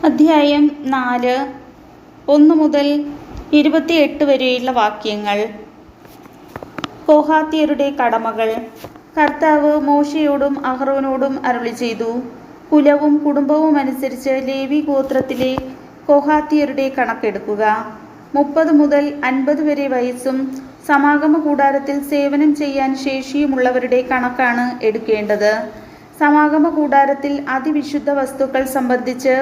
അധ്യായം 4 1 മുതൽ 28 വരെയുള്ള വാക്യങ്ങൾ. കോഹാത്യരുടെ കടമകൾ. കർത്താവ് മോശയോടും അഹ്റോനോടും അരുളിച്ചെയ്തു, കുലവും കുടുംബവും അനുസരിച്ച് ലേവി ഗോത്രത്തിലെ കോഹാത്യരുടെ കണക്കെടുക്കുക. 30 മുതൽ 50 വരെ വയസ്സും സമാഗമ കൂടാരത്തിൽ സേവനം ചെയ്യാൻ ശേഷിയുമുള്ളവരുടെ കണക്കാണ് എടുക്കേണ്ടത്. സമാഗമ കൂടാരത്തിൽ അതിവിശുദ്ധ വസ്തുക്കൾ സംബന്ധിച്ച്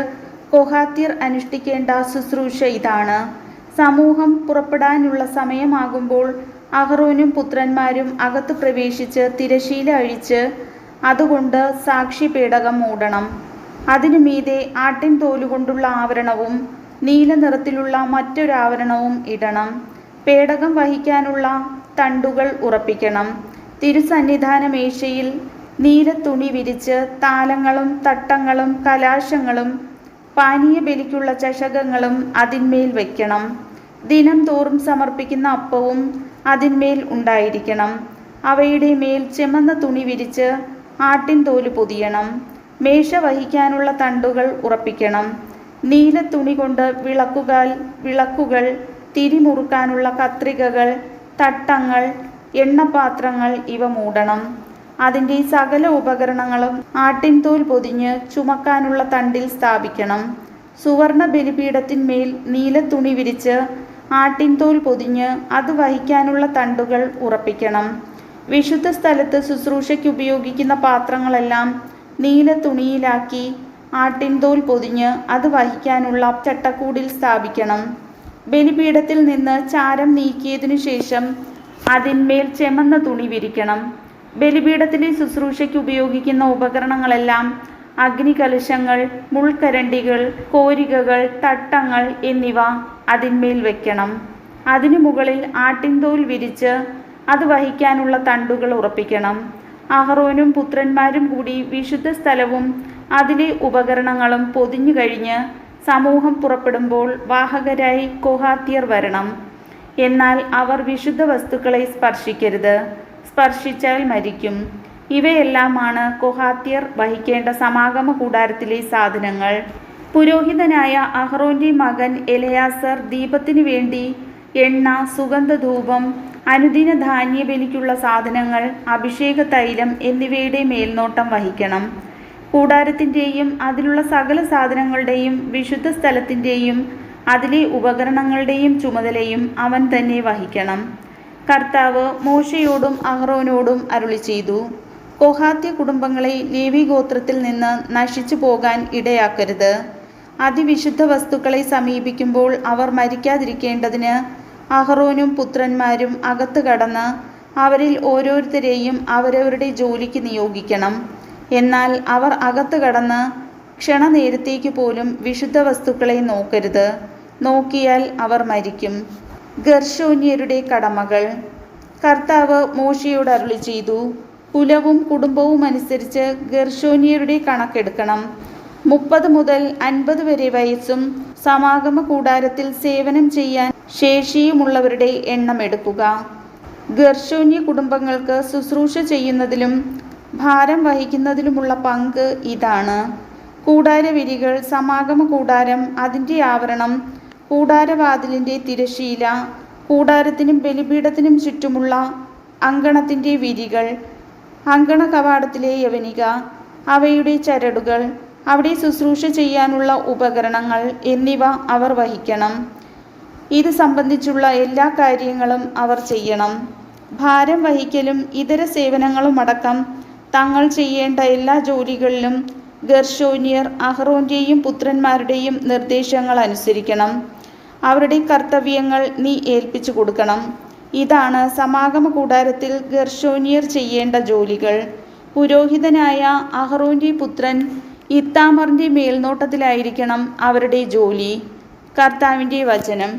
കോഹാത്യർ അനുഷ്ഠിക്കേണ്ട ശുശ്രൂഷ ഇതാണ്. സമൂഹം പുറപ്പെടാനുള്ള സമയമാകുമ്പോൾ അഹ്റോനും പുത്രന്മാരും അകത്ത് പ്രവേശിച്ച് തിരശീല അഴിച്ച് അതുകൊണ്ട് സാക്ഷ്യപേടകം മൂടണം. അതിനു മീതെ ആട്ടിൻ തോലുകൊണ്ടുള്ള ആവരണവും നീല നിറത്തിലുള്ള മറ്റൊരാവരണവും ഇടണം. പേടകം വഹിക്കാനുള്ള തണ്ടുകൾ ഉറപ്പിക്കണം. തിരുസന്നിധാന മേശയിൽ നീല തുണി വിരിച്ച് താലങ്ങളും തട്ടങ്ങളും കലാശങ്ങളും പാനീയ ബലിക്കുള്ള ചഷകങ്ങളും അതിന്മേൽ വയ്ക്കണം. ദിനം തോറും സമർപ്പിക്കുന്ന അപ്പവും അതിന്മേൽ ഉണ്ടായിരിക്കണം. അവയുടെ മേൽ ചെമന്ന തുണി വിരിച്ച് ആട്ടിൻ തോല് പൊതിയണം. മേശ വഹിക്കാനുള്ള തണ്ടുകൾ ഉറപ്പിക്കണം. നീല തുണി കൊണ്ട് വിളക്കുകൾ, തിരിമുറുക്കാനുള്ള കത്രികകൾ, തട്ടങ്ങൾ, എണ്ണപാത്രങ്ങൾ ഇവ മൂടണം. അതിൻ്റെ സകല ഉപകരണങ്ങളും ആട്ടിൻതോൽ പൊതിഞ്ഞ് ചുമക്കാനുള്ള തണ്ടിൽ സ്ഥാപിക്കണം. സുവർണ ബലിപീഠത്തിന്മേൽ നീല തുണി വിരിച്ച് ആട്ടിൻതോൽ പൊതിഞ്ഞ് അത് വഹിക്കാനുള്ള തണ്ടുകൾ ഉറപ്പിക്കണം. വിശുദ്ധ സ്ഥലത്ത് ശുശ്രൂഷയ്ക്ക് ഉപയോഗിക്കുന്ന പാത്രങ്ങളെല്ലാം നീല തുണിയിലാക്കി ആട്ടിൻതോൽ പൊതിഞ്ഞ് അത് വഹിക്കാനുള്ള ചട്ടക്കൂടിൽ സ്ഥാപിക്കണം. ബലിപീഠത്തിൽ നിന്ന് ചാരം നീക്കിയതിനു ശേഷം അതിന്മേൽ ചെമന്ന തുണി വിരിക്കണം. ബലിപീഠത്തിലെ ശുശ്രൂഷയ്ക്ക് ഉപയോഗിക്കുന്ന ഉപകരണങ്ങളെല്ലാം അഗ്നികലശങ്ങൾ, മുൾക്കരണ്ടികൾ, കോരികകൾ, തട്ടങ്ങൾ എന്നിവ അതിന്മേൽ വയ്ക്കണം. അതിനു മുകളിൽ ആട്ടിൻതോൽ വിരിച്ച് അത് വഹിക്കാനുള്ള തണ്ടുകൾ ഉറപ്പിക്കണം. അഹ്റോനും പുത്രന്മാരും കൂടി വിശുദ്ധ സ്ഥലവും അതിലെ ഉപകരണങ്ങളും പൊതിഞ്ഞു കഴിഞ്ഞ് സമൂഹം പുറപ്പെടുമ്പോൾ വാഹകരായി കോഹാത്യർ വരണം. എന്നാൽ അവർ വിശുദ്ധ വസ്തുക്കളെ സ്പർശിക്കരുത്. സ്പർശിച്ചാൽ മരിക്കും. ഇവയെല്ലാമാണ് കോഹാത്യർ വഹിക്കേണ്ട സമാഗമ കൂടാരത്തിലെ സാധനങ്ങൾ. പുരോഹിതനായ അഹ്റോന്റെ മകൻ എലയാസർ ദീപത്തിനു വേണ്ടി എണ്ണ, സുഗന്ധധൂപം, അനുദിന ധാന്യബലിക്കുള്ള സാധനങ്ങൾ, അഭിഷേക തൈലം എന്നിവയുടെ മേൽനോട്ടം വഹിക്കണം. കൂടാരത്തിൻ്റെയും അതിലുള്ള സകല സാധനങ്ങളുടെയും വിശുദ്ധ സ്ഥലത്തിൻ്റെയും അതിലെ ഉപകരണങ്ങളുടെയും ചുമതലയും അവൻ തന്നെ വഹിക്കണം. കർത്താവ് മോശയോടും അഹ്റോനോടും അരുളിച്ചെയ്തു, കോഹാത്യ കുടുംബങ്ങളെ ലേവി ഗോത്രത്തിൽ നിന്ന് നശിച്ചു പോകാൻ ഇടയാക്കരുത്. അതിവിശുദ്ധ വസ്തുക്കളെ സമീപിക്കുമ്പോൾ അവർ മരിക്കാതിരിക്കേണ്ടതിന് അഹ്റോനും പുത്രന്മാരും അകത്ത് കടന്ന് അവരിൽ ഓരോരുത്തരെയും അവരവരുടെ ജോലിക്ക് നിയോഗിക്കണം. എന്നാൽ അവർ അകത്ത് കടന്ന് ക്ഷണനേരത്തേക്ക് പോലും വിശുദ്ധ വസ്തുക്കളെ നോക്കരുത്. നോക്കിയാൽ അവർ മരിക്കും. ഗർശോന്യരുടെ കടമകൾ. കർത്താവ് മോശയോട് അരുളിച്ചെയ്തു, കുലവും കുടുംബവും അനുസരിച്ച് ഗർശോന്യരുടെ കണക്കെടുക്കണം. 30 മുതൽ 50 വരെ വയസ്സും സമാഗമ കൂടാരത്തിൽ സേവനം ചെയ്യാൻ ശേഷിയുമുള്ളവരുടെ എണ്ണം എടുക്കുക. ഗർശോന്യ കുടുംബങ്ങൾക്ക് ശുശ്രൂഷ ചെയ്യുന്നതിലും ഭാരം വഹിക്കുന്നതിലുമുള്ള പങ്ക് ഇതാണ്. കൂടാരവിരികൾ, സമാഗമ കൂടാരം, അതിൻ്റെ ആവരണം, കൂടാരവാതിലിൻ്റെ തിരശീല, കൂടാരത്തിനും ബലിപീഠത്തിനും ചുറ്റുമുള്ള അങ്കണത്തിൻ്റെ വിരികൾ, അങ്കണ കവാടത്തിലെ യവനിക, അവയുടെ ചരടുകൾ, അവിടെ ശുശ്രൂഷ ചെയ്യാനുള്ള ഉപകരണങ്ങൾ എന്നിവ അവർ വഹിക്കണം. ഇത് സംബന്ധിച്ചുള്ള എല്ലാ കാര്യങ്ങളും അവർ ചെയ്യണം. ഭാരം വഹിക്കലും ഇതര സേവനങ്ങളുമടക്കം തങ്ങൾ ചെയ്യേണ്ട എല്ലാ ജോലികളിലും ഗർശോന്യർ അഹ്റോന്റെയും പുത്രന്മാരുടെയും നിർദ്ദേശങ്ങൾ അനുസരിക്കണം. അവരുടെ കർത്തവ്യങ്ങൾ നീ ഏൽപ്പിച്ചു കൊടുക്കണം. ഇതാണ് സമാഗമ കൂടാരത്തിൽ ഗർശോന്യർ ചെയ്യേണ്ട ജോലികൾ. പുരോഹിതനായ അഹ്റോന്റെ പുത്രൻ ഇത്താമറിന്റെ മേൽനോട്ടത്തിലായിരിക്കണം അവരുടെ ജോലി. കർത്താവിൻ്റെ വചനം.